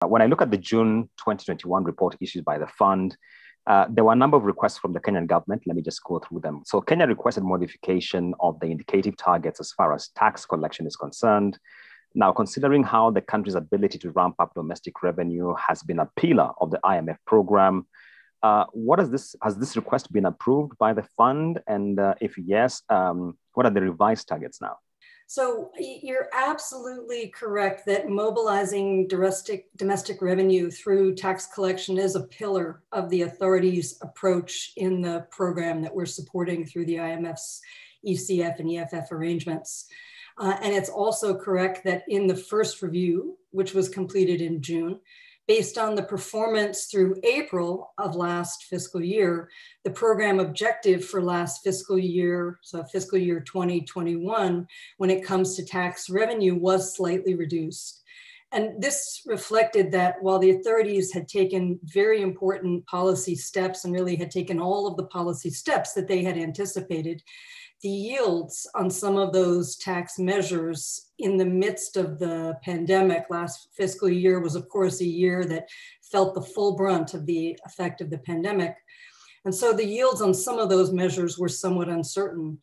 When I look at the June 2021 report issued by the fund, there were a number of requests from the Kenyan government. Let me just go through them. So Kenya requested modification of the indicative targets as far as tax collection is concerned. Now, considering how the country's ability to ramp up domestic revenue has been a pillar of the IMF program, has this request been approved by the fund? And if yes, what are the revised targets now? So you're absolutely correct that mobilizing domestic revenue through tax collection is a pillar of the authorities' approach in the program that we're supporting through the IMF's ECF and EFF arrangements. And it's also correct that in the first review, which was completed in June, based on the performance through April of last fiscal year, the program objective for last fiscal year, so fiscal year 2021, when it comes to tax revenue, was slightly reduced. And this reflected that while the authorities had taken very important policy steps and really had taken all of the policy steps that they had anticipated, the yields on some of those tax measures in the midst of the pandemic last fiscal year was, of course, a year that felt the full brunt of the effect of the pandemic. And so the yields on some of those measures were somewhat uncertain.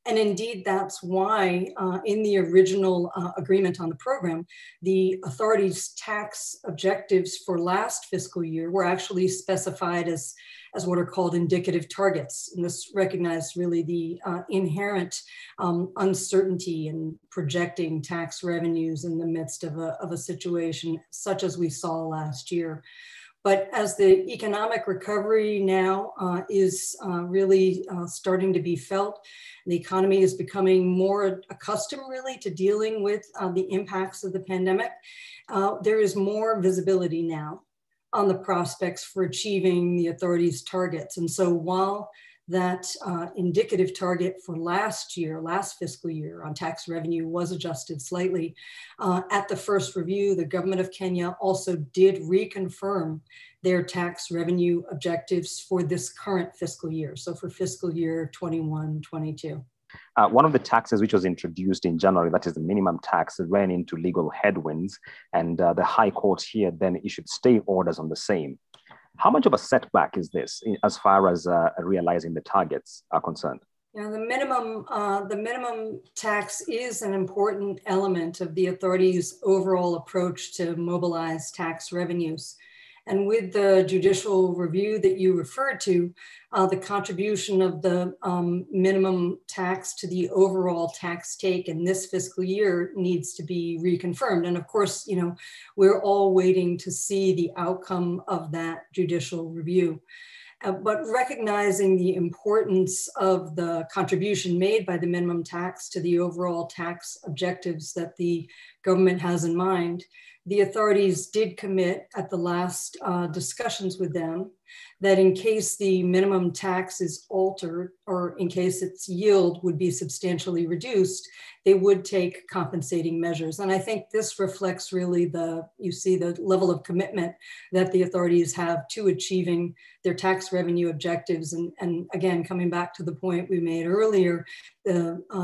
And indeed, that's why in the original agreement on the program, the authorities' tax objectives for last fiscal year were actually specified as what are called indicative targets. And this recognized really the inherent uncertainty in projecting tax revenues in the midst of a situation such as we saw last year. But as the economic recovery now is really starting to be felt, the economy is becoming more accustomed really to dealing with the impacts of the pandemic. There is more visibility now on the prospects for achieving the authorities' targets. And so while that indicative target for last fiscal year on tax revenue was adjusted slightly, at the first review, the government of Kenya also did reconfirm their tax revenue objectives for this current fiscal year. So for fiscal year 21-22. One of the taxes which was introduced in January, that is the minimum tax, ran into legal headwinds, and the High Court here then issued stay orders on the same. How much of a setback is this as far as realizing the targets are concerned? Yeah, the minimum tax is an important element of the authorities' overall approach to mobilize tax revenues. And with the judicial review that you referred to, the contribution of the minimum tax to the overall tax take in this fiscal year needs to be reconfirmed. And of course, you know, we're all waiting to see the outcome of that judicial review. But recognizing the importance of the contribution made by the minimum tax to the overall tax objectives that the government has in mind, the authorities did commit at the last discussions with them that in case the minimum tax is altered or in case its yield would be substantially reduced, they would take compensating measures. And I think this reflects really the level of commitment that the authorities have to achieving their tax revenue objectives. And again, coming back to the point we made earlier,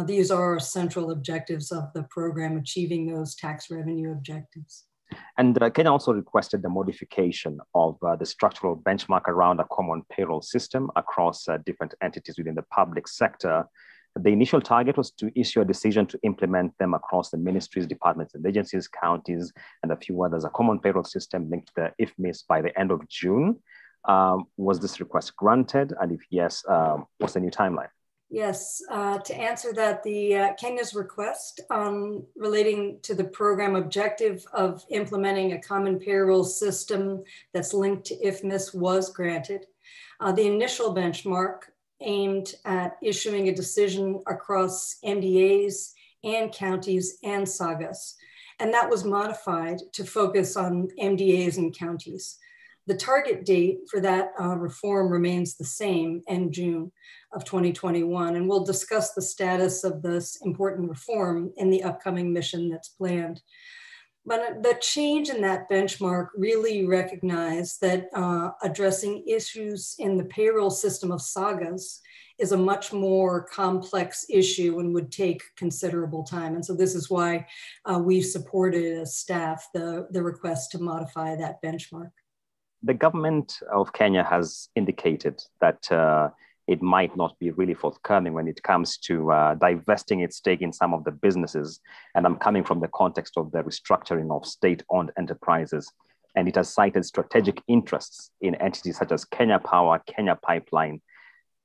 these are central objectives of the program, achieving those tax revenue objectives. And Kenya also requested the modification of the structural benchmark around a common payroll system across different entities within the public sector. The initial target was to issue a decision to implement them across the ministries, departments, and agencies, counties, and a few others, a common payroll system linked to the IFMIS by the end of June. Was this request granted? And if yes, what's the new timeline? Yes, to answer that, the Kenya's request relating to the program objective of implementing a common payroll system that's linked to IFMIS was granted. The initial benchmark aimed at issuing a decision across MDAs and counties and SAGAs, and that was modified to focus on MDAs and counties. The target date for that reform remains the same, end June of 2021, and we'll discuss the status of this important reform in the upcoming mission that's planned. But the change in that benchmark really recognized that addressing issues in the payroll system of SAGAs is a much more complex issue and would take considerable time. And so this is why we supported as staff the request to modify that benchmark. The government of Kenya has indicated that it might not be really forthcoming when it comes to divesting its stake in some of the businesses. And I'm coming from the context of the restructuring of state-owned enterprises. And it has cited strategic interests in entities such as Kenya Power, Kenya Pipeline.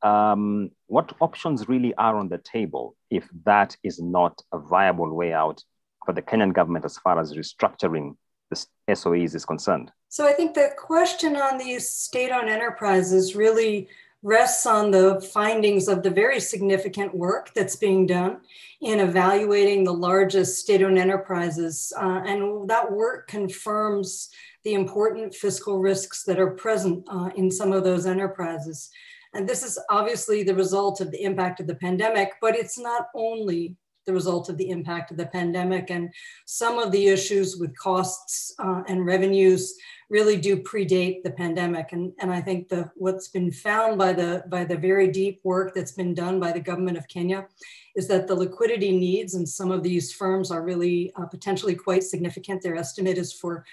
What options really are on the table if that is not a viable way out for the Kenyan government as far as restructuring the SOEs is concerned? So I think the question on these state-owned enterprises really rests on the findings of the very significant work that's being done in evaluating the largest state-owned enterprises. And that work confirms the important fiscal risks that are present in some of those enterprises. And this is obviously the result of the impact of the pandemic, but it's not only the result of the impact of the pandemic. And some of the issues with costs and revenues really do predate the pandemic. And I think what's been found by the very deep work that's been done by the government of Kenya is that the liquidity needs in some of these firms are really potentially quite significant. Their estimate is for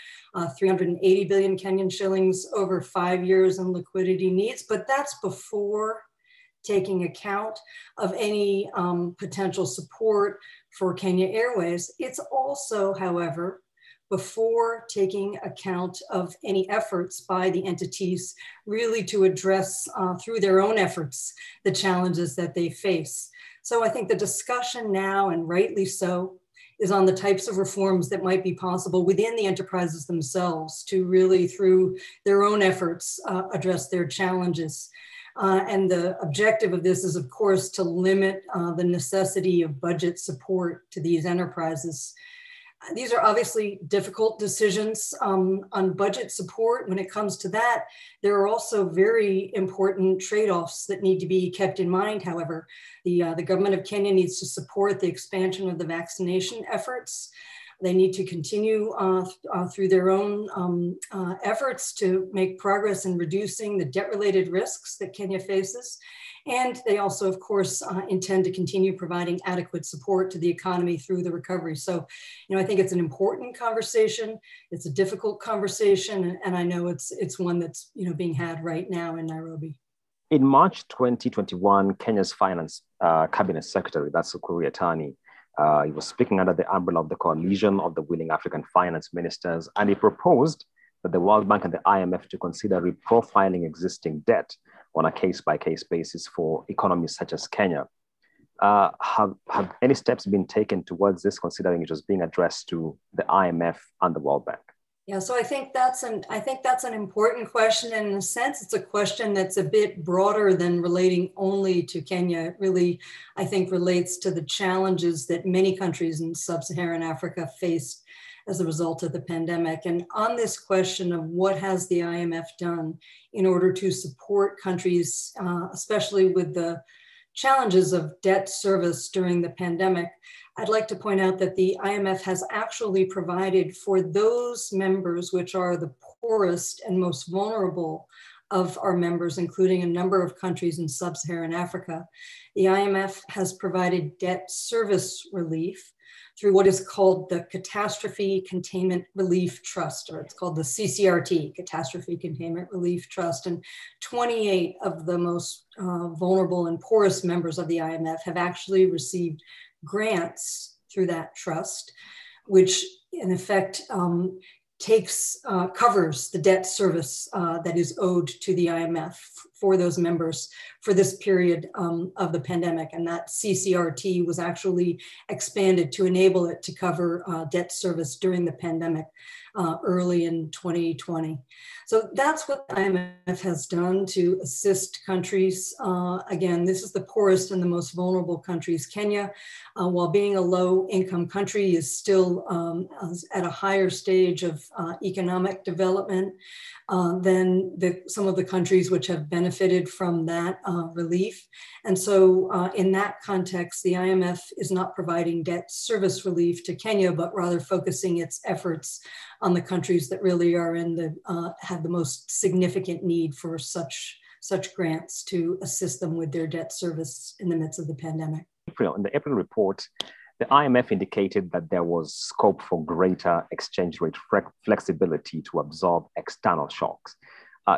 380 billion Kenyan shillings over 5 years in liquidity needs, but that's before taking account of any potential support for Kenya Airways. It's also, however, before taking account of any efforts by the entities really to address through their own efforts the challenges that they face. So I think the discussion now, and rightly so, is on the types of reforms that might be possible within the enterprises themselves to really, through their own efforts, address their challenges. And the objective of this is, of course, to limit the necessity of budget support to these enterprises. These are obviously difficult decisions on budget support. When it comes to that, there are also very important trade-offs that need to be kept in mind. However, the government of Kenya needs to support the expansion of the vaccination efforts. They need to continue through their own efforts to make progress in reducing the debt-related risks that Kenya faces. And they also, of course, intend to continue providing adequate support to the economy through the recovery. So, I think it's an important conversation. It's a difficult conversation, and I know it's one that's, being had right now in Nairobi. In March 2021, Kenya's Finance Cabinet Secretary, that's Ukur Yatani, he was speaking under the umbrella of the Coalition of the Willing African Finance Ministers, and he proposed that the World Bank and the IMF to consider reprofiling existing debt on a case-by-case basis for economies such as Kenya. Have any steps been taken towards this, considering it was being addressed to the IMF and the World Bank? Yeah, so I think that's an important question, and in a sense, it's a question that's a bit broader than relating only to Kenya. It really, I think, relates to the challenges that many countries in sub-Saharan Africa faced as a result of the pandemic. And on this question of what has the IMF done in order to support countries, especially with the challenges of debt service during the pandemic, I'd like to point out that the IMF has actually provided for those members which are the poorest and most vulnerable of our members, including a number of countries in sub-Saharan Africa. The IMF has provided debt service relief through what is called the Catastrophe Containment Relief Trust, or it's called the CCRT, Catastrophe Containment Relief Trust. And 28 of the most vulnerable and poorest members of the IMF have actually received grants through that trust, which in effect covers the debt service that is owed to the IMF for those members for this period of the pandemic. And that CCRT was actually expanded to enable it to cover debt service during the pandemic. early in 2020. So that's what the IMF has done to assist countries. Again, this is the poorest and the most vulnerable countries. Kenya, while being a low-income country, is still at a higher stage of economic development than some of the countries which have benefited from that relief. And so in that context, the IMF is not providing debt service relief to Kenya, but rather focusing its efforts on the countries that really are in the, have the most significant need for such grants to assist them with their debt service in the midst of the pandemic. In the April report, the IMF indicated that there was scope for greater exchange rate flexibility to absorb external shocks.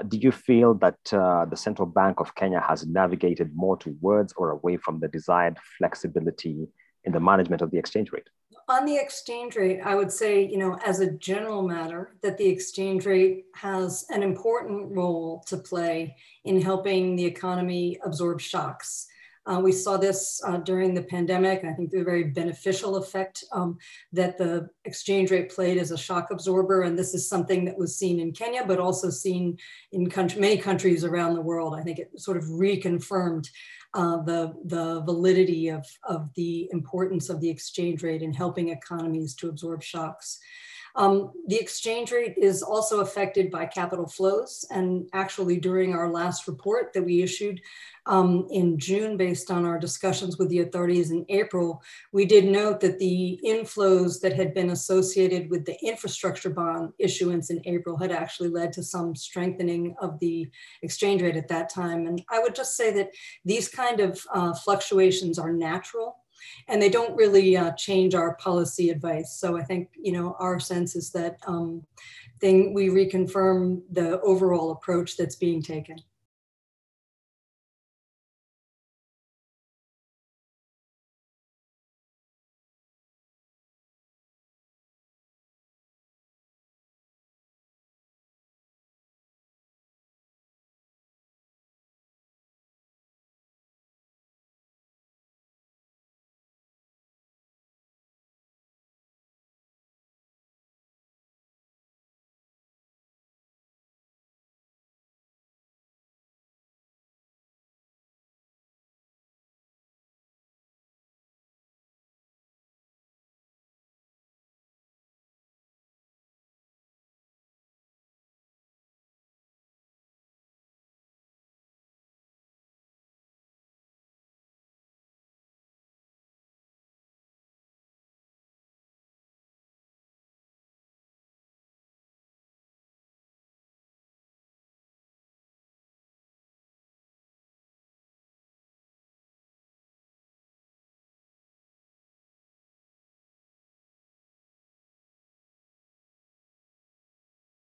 Do you feel that the Central Bank of Kenya has navigated more towards or away from the desired flexibility in the management of the exchange rate? On the exchange rate, I would say, as a general matter, that the exchange rate has an important role to play in helping the economy absorb shocks. We saw this during the pandemic. I think the very beneficial effect that the exchange rate played as a shock absorber. And this is something that was seen in Kenya, but also seen in many countries around the world. I think it sort of reconfirmed the validity of the importance of the exchange rate in helping economies to absorb shocks. The exchange rate is also affected by capital flows. And actually during our last report that we issued in June, based on our discussions with the authorities in April, we did note that the inflows that had been associated with the infrastructure bond issuance in April had actually led to some strengthening of the exchange rate at that time. And I would just say that these kind of fluctuations are natural, and they don't really change our policy advice. So I think, our sense is that we reconfirm the overall approach that's being taken.